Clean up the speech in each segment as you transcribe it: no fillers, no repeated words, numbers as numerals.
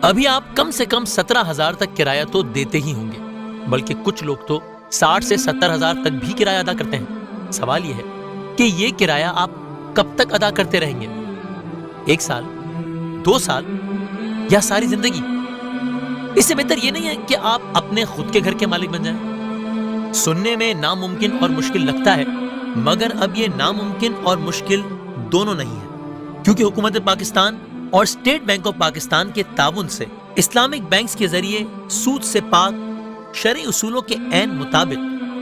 अभी आप कम से कम 17,000 तक किराया तो देते ही होंगे, बल्कि कुछ लोग तो 60 से 70,000 तक भी किराया अदा करते हैं। सवाल यह है कि ये किराया आप कब तक अदा करते रहेंगे? 1 साल, 2 साल या सारी जिंदगी? इससे बेहतर ये नहीं है कि आप अपने खुद के घर के मालिक बन जाएं। सुनने में नामुमकिन और मुश्किल लगता है, मगर अब ये नामुमकिन और मुश्किल दोनों नहीं है, क्योंकि हुकूमत पाकिस्तान और स्टेट बैंक ऑफ पाकिस्तान के ताउन से इस्लामिक बैंक्स के जरिए सूद से पाक शरई उसूलों के ऐन मुताबिक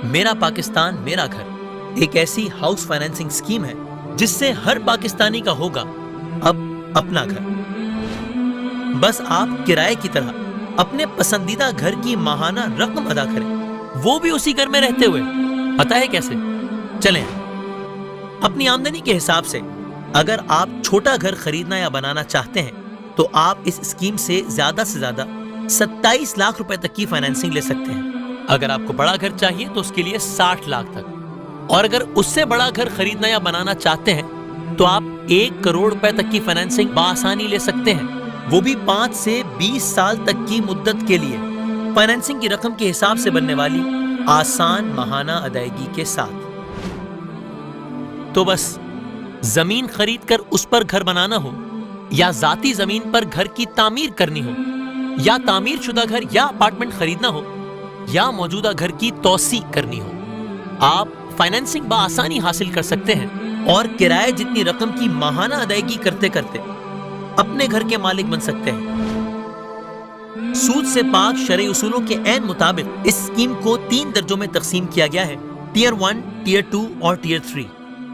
मेरा पाकिस्तान मेरा घर एक ऐसी हाउस फाइनेंसिंग स्कीम है जिससे हर पाकिस्तानी का होगा अब अपना घर। बस आप किराए की तरह अपने पसंदीदा घर की माहाना रकम अदा करें, वो भी उसी घर में रहते हुए। पता है कैसे? चलें, अपनी आमदनी के हिसाब से अगर आप छोटा घर खरीदना या बनाना चाहते हैं तो आप इस स्कीम से ज्यादा 27 लाख रुपए तक की फाइनेंसिंग ले सकते हैं। अगर आपको बड़ा घर चाहिए तो उसके लिए 60 लाख तक, और अगर उससे बड़ा घर खरीदना या बनाना चाहते हैं तो आप 1 करोड़ रुपए तक की फाइनेंसिंग बआसानी ले सकते हैं, वो भी 5 से 20 साल तक की मुद्दत के लिए, फाइनेंसिंग की रकम के हिसाब से बनने वाली आसान माहाना अदायगी के साथ। तो बस जमीन खरीद कर उस पर घर बनाना हो, या जाती जमीन पर घर की तामीर करनी हो, या तामीर शुदा घर या अपार्टमेंट खरीदना हो, या मौजूदा घर की तौसी करनी हो, आप फाइनेंसिंग बआसानी हासिल कर सकते हैं और किराए जितनी रकम की माहाना अदायगी करते करते अपने घर के मालिक बन सकते हैं। सूद से पाक शरई उसूलों के ऐन मुताबिक इस स्कीम को 3 दर्जों में तकसीम किया गया है, टियर 1, टियर 2 और टियर 3।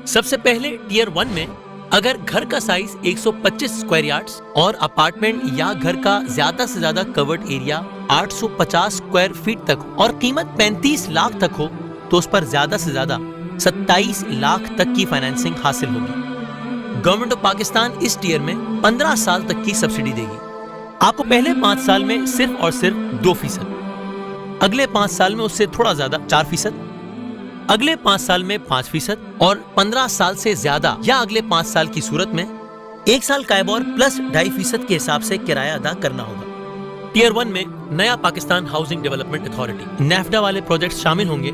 सबसे पहले टियर 1 में अगर घर का साइज 125 स्क्वायर यार्ड्स और अपार्टमेंट या घर का ज्यादा से ज्यादा कवर्ड एरिया 850 स्क्वायर फीट तक और कीमत 35 लाख तक हो तो उस पर ज्यादा से ज्यादा 27 लाख तक की फाइनेंसिंग हासिल होगी। गवर्नमेंट ऑफ पाकिस्तान इस टियर में 15 साल तक की सब्सिडी देगी। आपको पहले 5 साल में सिर्फ और सिर्फ 2%, अगले 5 साल में उससे थोड़ा ज्यादा 4%, अगले 5 साल में 5% और 15 साल से ज्यादा या अगले 5 साल की सूरत में 1 साल का एबॉर प्लस 2.5% के हिसाब से किराया अदा करना होगा। टियर 1 में नया पाकिस्तान हाउसिंग डेवलपमेंट अथॉरिटी नेफ्डा वाले प्रोजेक्ट शामिल होंगे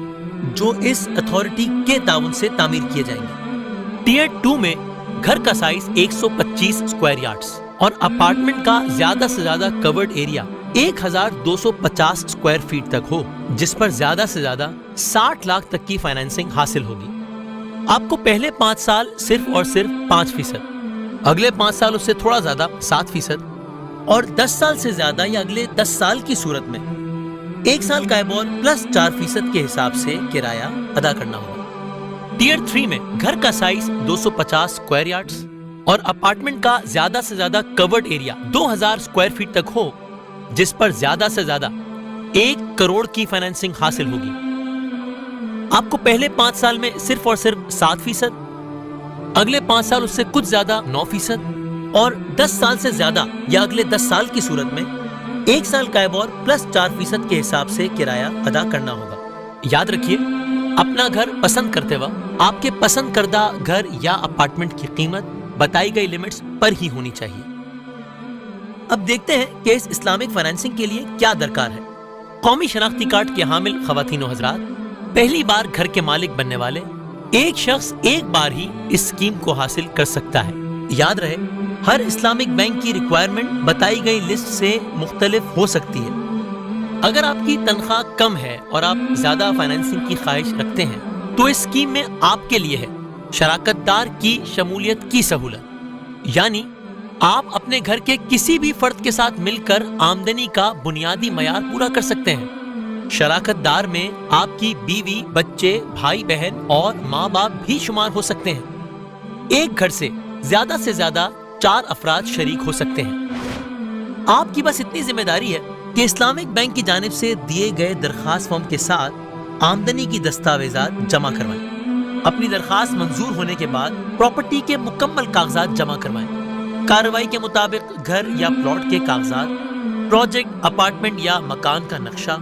जो इस अथॉरिटी के ताउन से तामीर किए जाएंगे। टियर 2 में घर का साइज 125 स्क्वायर यार्ड्स और अपार्टमेंट का ज्यादा से ज्यादा कवर्ड एरिया 1250 स्क्वायर फीट तक हो, जिस पर ज्यादा से ज्यादा 60 लाख तक की फाइनेंसिंग हासिल होगी। आपको पहले 5 साल सिर्फ और सिर्फ 5%, अगले 5 साल उससे थोड़ा ज्यादा 7% और 10 साल से ज्यादा या अगले 10 साल की सूरत में 1 साल का एबॉर प्लस 4% के हिसाब से किराया अदा करना होगा। टियर 3 में घर का साइज 250 स्क्वायर यार्ड्स और अपार्टमेंट का ज्यादा से ज्यादा कवर्ड एरिया 2000 स्क्वायर फीट तक हो, जिस पर ज्यादा से ज्यादा 1 करोड़ की फाइनेंसिंग हासिल होगी। आपको पहले 5 साल में सिर्फ और सिर्फ 7%, अगले 5 साल उससे कुछ ज्यादा 9% और 10 साल से ज्यादा या अगले 10 साल की सूरत में 1 साल का एबॉर प्लस 4% के हिसाब से किराया अदा करना होगा। याद रखिए, अपना घर पसंद करते वक्त आपके पसंद करदा घर या अपार्टमेंट की कीमत बताई गई लिमिट्स पर ही होनी चाहिए। अब देखते हैं कि इस इस्लामिक फाइनेंसिंग के लिए क्या दरकार है। कौमी शनाख्ती कार्ड के हामिल खवातीन और हजरात, पहली बार घर के मालिक बनने वाले एक शख्स एक बार ही इस स्कीम को हासिल कर सकता है। याद रहे, हर इस्लामिक बैंक की रिक्वायरमेंट बताई गई लिस्ट से मुख्तलिफ हो सकती है। अगर आपकी तनख्वाह कम है और आप ज्यादा फाइनेंसिंग की ख्वाहिश रखते हैं तो इस स्कीम में आपके लिए है शराकतदार की शमूलियत की सहूलत, यानी आप अपने घर के किसी भी फर्द के साथ मिलकर आमदनी का बुनियादी मयार पूरा कर सकते हैं। शराकतदार में आपकी बीवी, बच्चे, भाई बहन और माँ बाप भी शुमार हो सकते हैं। एक घर से ज्यादा 4 अफराद शरीक हो सकते हैं। आपकी बस इतनी जिम्मेदारी है कि इस्लामिक बैंक की जानिब से दिए गए दरखास्त फॉर्म के साथ आमदनी की दस्तावेजात जमा करवाएं। अपनी दरखास्त मंजूर होने के बाद प्रॉपर्टी के मुकम्मल कागजात जमा करवाएं। कार्रवाई के मुताबिक घर या प्लॉट के कागजात, प्रोजेक्ट, अपार्टमेंट या मकान का नक्शा,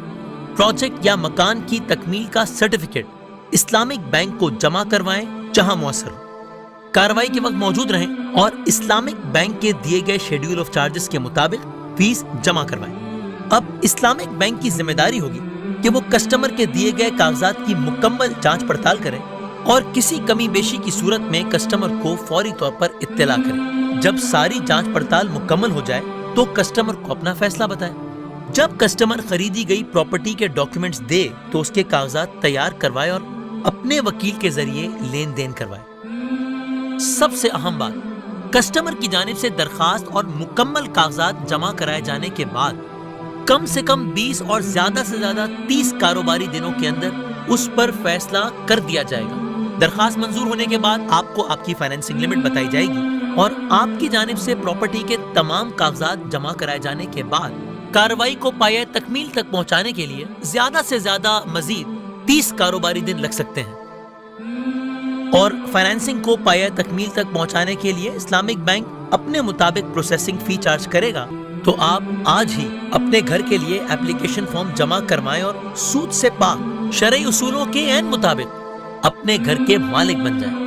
प्रोजेक्ट या मकान की तकमील का सर्टिफिकेट इस्लामिक बैंक को जमा करवाएं जहां मुअस्सर हो। कार्रवाई के वक्त मौजूद रहें और इस्लामिक बैंक के दिए गए शेड्यूल ऑफ चार्जेस के मुताबिक फीस जमा करवाएं। अब इस्लामिक बैंक की जिम्मेदारी होगी कि वो कस्टमर के दिए गए कागजात की मुकम्मल जांच पड़ताल करें और किसी कमी बेशी की सूरत में कस्टमर को फौरी तौर पर इत्तला करें। जब सारी जांच पड़ताल मुकम्मल हो जाए तो कस्टमर को अपना फैसला बताएं। जब कस्टमर खरीदी गई प्रॉपर्टी के डॉक्यूमेंट्स दे तो उसके कागजात तैयार करवाए और अपने वकील के जरिए लेन देन करवाए। सबसे अहम बात, कस्टमर की जानिब से दरखास्त और मुकम्मल कागजात जमा कराए जाने के बाद कम से कम 20 और ज्यादा से ज्यादा 30 कारोबारी दिनों के अंदर उस पर फैसला कर दिया जाएगा। दरखास्त मंजूर होने के बाद आपको आपकी फाइनेंसिंग लिमिट बताई जाएगी और आपकी जानिब से प्रॉपर्टी के तमाम कागजात जमा कराए जाने के बाद कार्रवाई को पाये तकमील तक पहुंचाने के लिए ज्यादा से ज्यादा मजीद 30 कारोबारी दिन लग सकते हैं। और फाइनेंसिंग को पाया तकमील तक पहुंचाने के लिए इस्लामिक बैंक अपने मुताबिक प्रोसेसिंग फी चार्ज करेगा। तो आप आज ही अपने घर के लिए एप्लीकेशन फॉर्म जमा करवाएं और सूद से पाक शरई उसूलों के ऐन मुताबिक अपने घर के मालिक बन जाएं।